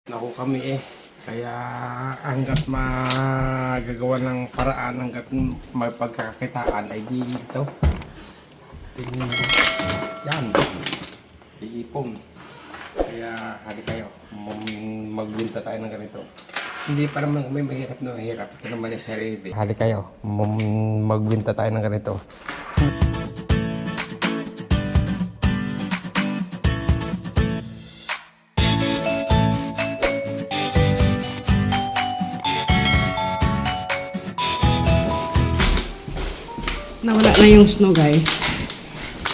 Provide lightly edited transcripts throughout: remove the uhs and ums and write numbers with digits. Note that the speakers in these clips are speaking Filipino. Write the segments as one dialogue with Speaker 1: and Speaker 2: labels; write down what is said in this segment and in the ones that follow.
Speaker 1: Naku kami kaya hanggat magagawa ng paraan, hanggat magpagkakitaan ay dito. Tingnan mo. Yan. Iipon. Kaya hali kayo, magbinta tayo ng ganito. Hindi pa naman kami mahirap na mahirap. Ito naman yung sarili. Hali kayo, magbinta tayo ng ganito.
Speaker 2: Nawala na yung snow, guys.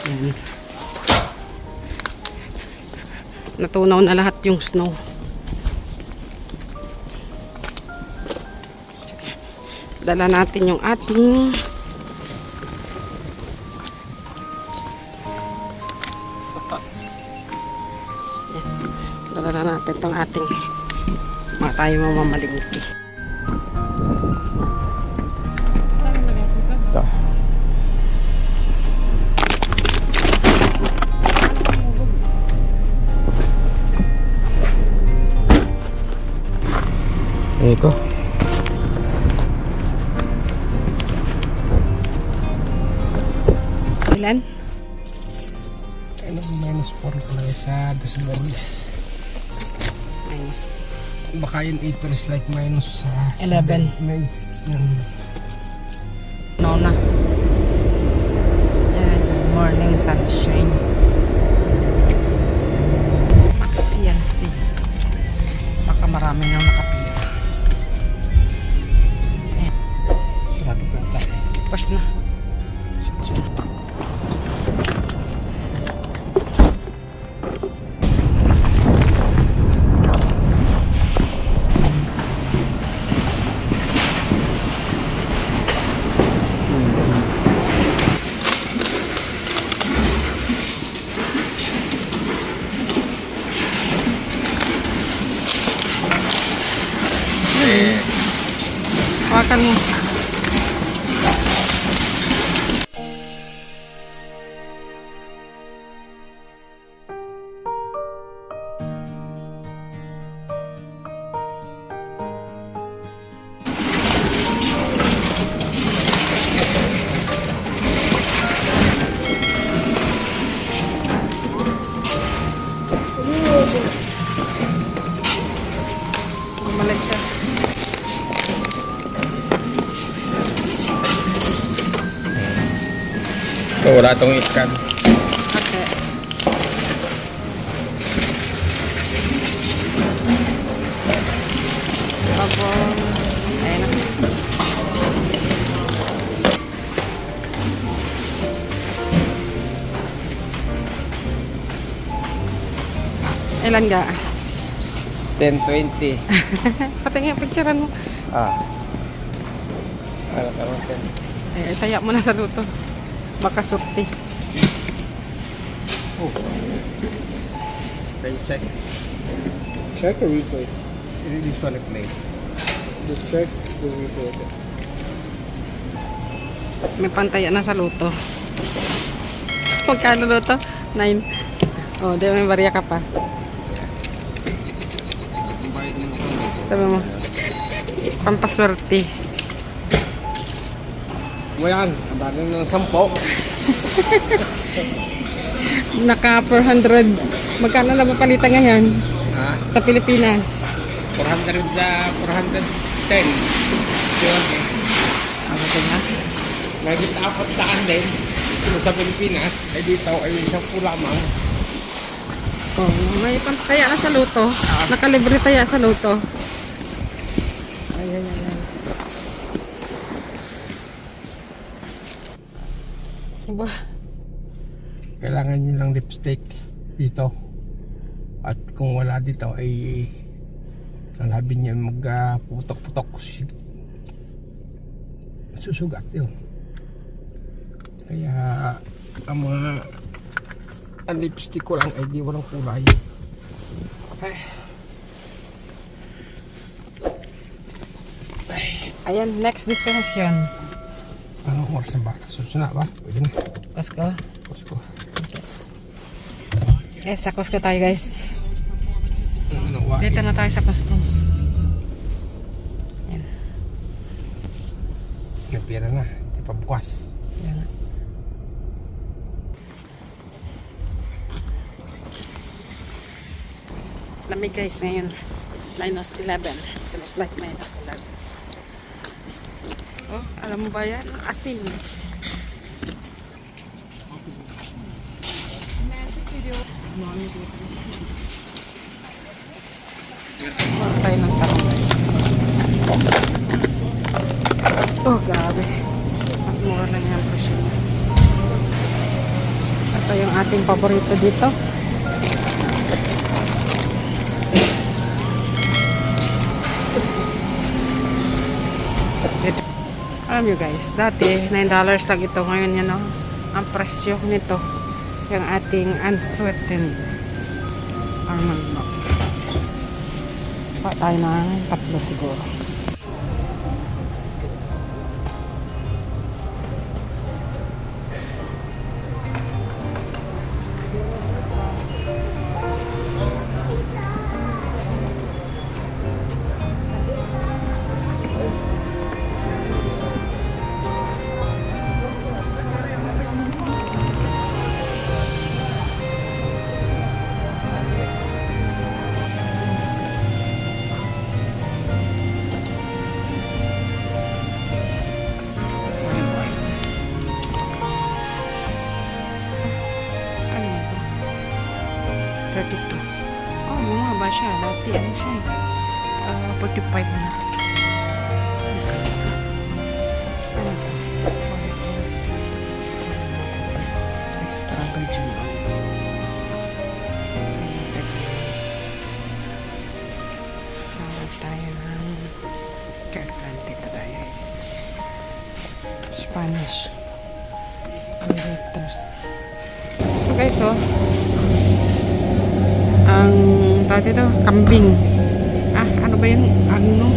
Speaker 2: Yan. Natunaw na lahat yung snow. Dala natin yung ating yan. Dala na natin itong ating mga tayo mamamalingki.
Speaker 1: Ito. Ito.
Speaker 2: Ilan?
Speaker 1: Ano, -4 pala sa dashboard.
Speaker 2: Minus.
Speaker 1: Baka yung april's like minus
Speaker 2: 11. No na. Yan, good morning sunshine. Paksiyansi. Baka marami nang nakapila. Ayan,
Speaker 1: Sarado pa tayo.
Speaker 2: pas na. Hawakan mo. Bumalik siya.
Speaker 1: So, wala itong iskan.
Speaker 2: Okay. Tapos, ayun na. Ilan ga?
Speaker 1: 10-20.
Speaker 2: Patingin, picturean mo.
Speaker 1: Ano ka
Speaker 2: Saya mo na sa luto. Baka surti.
Speaker 1: Oh. Then check.
Speaker 3: Check or replay?
Speaker 1: This one play.
Speaker 3: Just check the replay. Okay.
Speaker 2: May pantaya na sa luto. Magkano luto? 9. Oh, di may barya ka pa. Sabi mo, pampaswerte.
Speaker 1: Mo yan. Ang dami ng 10.
Speaker 2: Naka 400. Magkano na mapalitan ngayon
Speaker 1: Ha?
Speaker 2: sa Pilipinas?
Speaker 1: 400 sa 410. Yun.
Speaker 2: Ano ba nga?
Speaker 1: Nagit 400 din. Kung sa Pilipinas, ay dito ay 10 lamang.
Speaker 2: Oh, may pantaya na sa luto. Nakalibre taya sa luto. Ayan. Diba?
Speaker 1: Kailangan nyo ng lipstick dito. At kung wala dito ay ang labi niya magputok-putok. Susugat yun. Kaya ang mga ang lipstick ko lang ay di walang kulay. Ay.
Speaker 2: Ayan, next destination.
Speaker 1: Anong oras na ba? Susuna ba? Pwede na.
Speaker 2: Costco.
Speaker 1: Costco.
Speaker 2: Yes, sa Costco tayo, guys.
Speaker 1: Ano,
Speaker 2: Dito na tayo sa Costco. Yan.
Speaker 1: Nagpira na. Hindi pa bukas.
Speaker 2: Yan. Lamig guys ngayon. -11. Feels like -11. Oh, alam mo ba yan? Asin. Meron tayo ng tarong guys. Oh, grabe. Mas mura lang yan presyo niya. Ito yung ating paborito dito. Alam nyo guys, dati $9 lang ito. Ngayon yan o, ang presyo nito yung ating unsweetened almond milk. Pa tayo ng 3 siguro. Ano yan ba? 32. Oh, bumaba siya. Dati ano siya eh. 45 na. Ano to? Extra virgin olives. Tayo ng kailan dito tayo guys. Spanish. Liters. So guys, oh. Ang tawag dito, kambing. Ah, ano ba yun? Ano?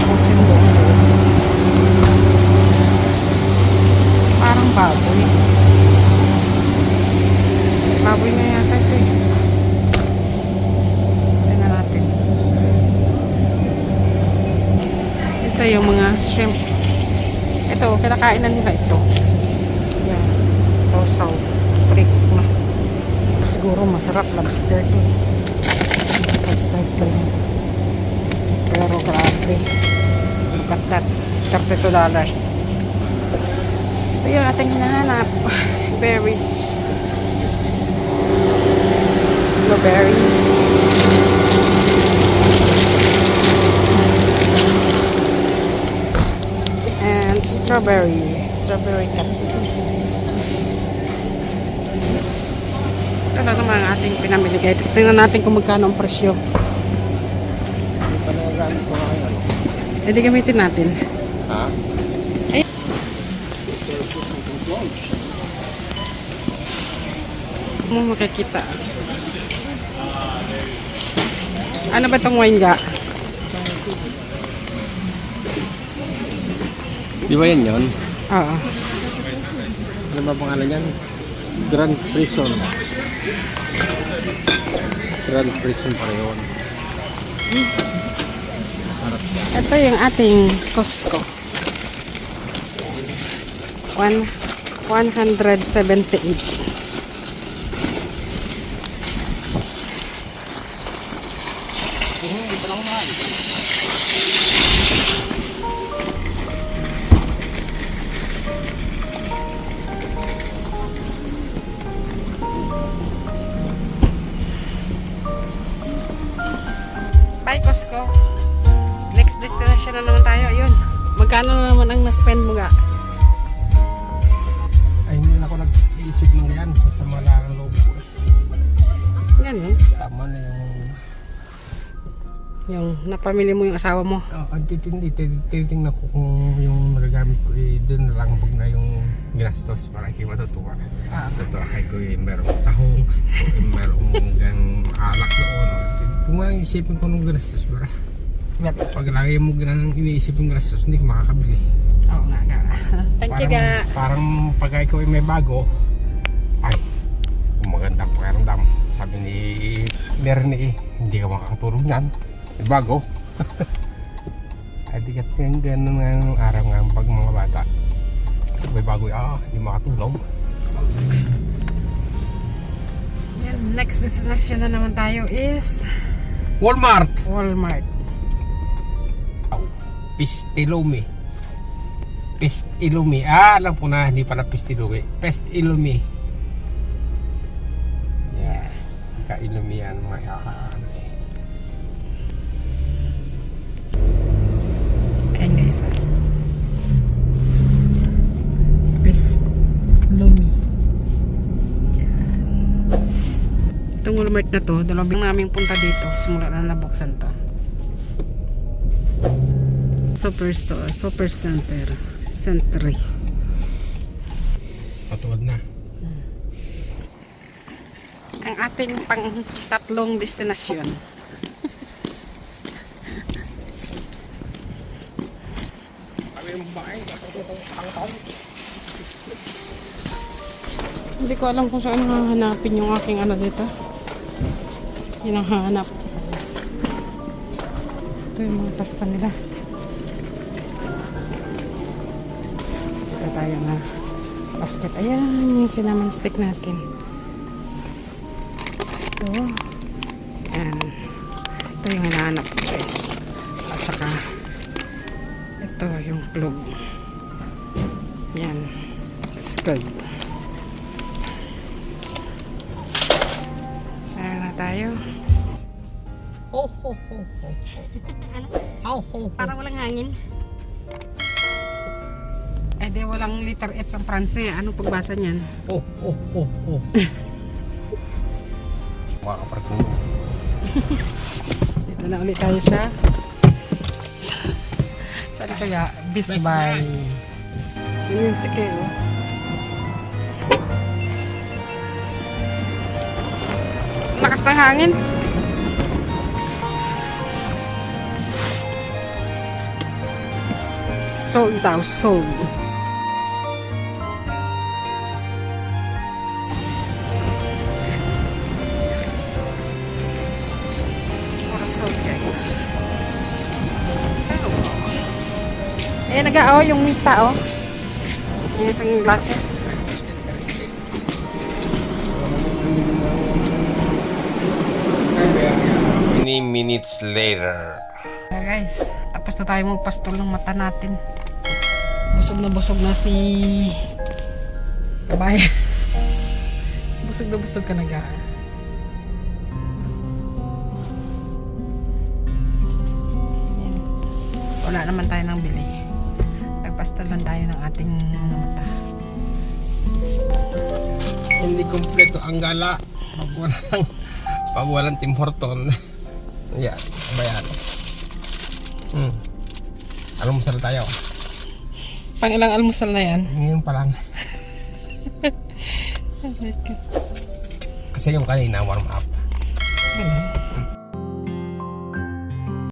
Speaker 2: Pusin mo. Parang baboy. Baboy na yata ito eh. Tignan natin. Ito yung mga shrimp. Ito, kinakainan nila ito. Yan. So, prick na. Siguro masarap. Lobster to. Lobster to. Pero grabe. Look at that. $32. Ito yung ating hinahanap. Berries. Blueberry. And strawberry. Strawberry cut. Ito na naman ang ating pinamili guys. Tingnan natin kung magkano ang presyo.
Speaker 1: Panagamit ko ngayon.
Speaker 2: Hindi gamitin natin.
Speaker 1: Ha?
Speaker 2: Ay. Mo makikita. Ano ba itong wine ga?
Speaker 1: Di ba yan yun?
Speaker 2: Oo.
Speaker 1: Ano ba pangalan yan? Grand Prison. Grand Prison pa rin. Masarap siya.
Speaker 2: Ito yung ating Costco. 178. Bye Costco. Next destination na naman tayo. Ayun. Magkano na naman ang na-spend mo ga?
Speaker 1: Ay, hindi na ako nag-iisip ng yan. Sa malaking loob ko.
Speaker 2: Ganun.
Speaker 1: Tama na
Speaker 2: Yung napamili mo yung asawa mo.
Speaker 1: ang titingnan ko kung yung nagagamit ko doon rangbog na yung ginastos para kayo matutuwa. Totoo kay ko merong tahong, merong alak doon. Kung walang isipin ko nung ginastos, bara. Pag lagi mo iniisip yung ginastos, hindi ka makakabili.
Speaker 2: Oo nga ga. Thank you ga.
Speaker 1: Parang pag ikaw ay may bago, ay, magandang pakiramdam. Sabi ni Lernie, hindi ka makakatulog niyan. May bago. Ay di kat ganun nga nung araw nga pag mga bata. May bago, hindi makatulog.
Speaker 2: Yan, next destination na naman tayo is
Speaker 1: Walmart!
Speaker 2: Walmart.
Speaker 1: Pistilumi. Pistilumi. Alam ko na, hindi pala Pistilumi. Pistilumi. Yeah. Kailumi yan.
Speaker 2: Ayan guys. Lumi. Itong Walmart na to, dalawang naming punta dito. Simula na nabuksan to. Superstore, Super Center, Century.
Speaker 1: Patuwad na.
Speaker 2: Ang ating pang tatlong destinasyon. Hindi ko alam kung saan hahanapin yung aking ano dito. Yun ang hahanap. Ito yung mga pasta nila. Ito tayo na sa basket. Ayan, yung cinnamon stick natin. Ito. Ayan. Ito yung hinahanap ko guys. At saka ito yung clove. Yan. It's good. Ayan na tayo.
Speaker 1: Ho ho ho ho. Ho ho.
Speaker 4: Parang walang hangin.
Speaker 2: Eh di walang letter H ang Pranse. Anong pagbasa niyan?
Speaker 1: Ho ho ho ho. Makakaparking.
Speaker 2: Dito na ulit tayo sa saan kaya? Best Buy. Music eh oh. Lakas ng hangin. Sold daw, sold. Puro sold guys. Eh, nag-aaw yung mita oh. Yung isang glasses.
Speaker 1: 20 minutes later.
Speaker 2: Guys, tapos na tayo magpastol ng mata natin. Busog na si kabayan. busog ka na gaan. Wala naman tayo ng bili. Nagpastol lang tayo ng ating mga mata.
Speaker 1: Hindi kompleto ang gala. Pag walang Tim Horton. Yan, bayan. Almusal tayo.
Speaker 2: Pang ilang almusal na yan?
Speaker 1: Ngayon pa lang. Kasi yung kanina warm up.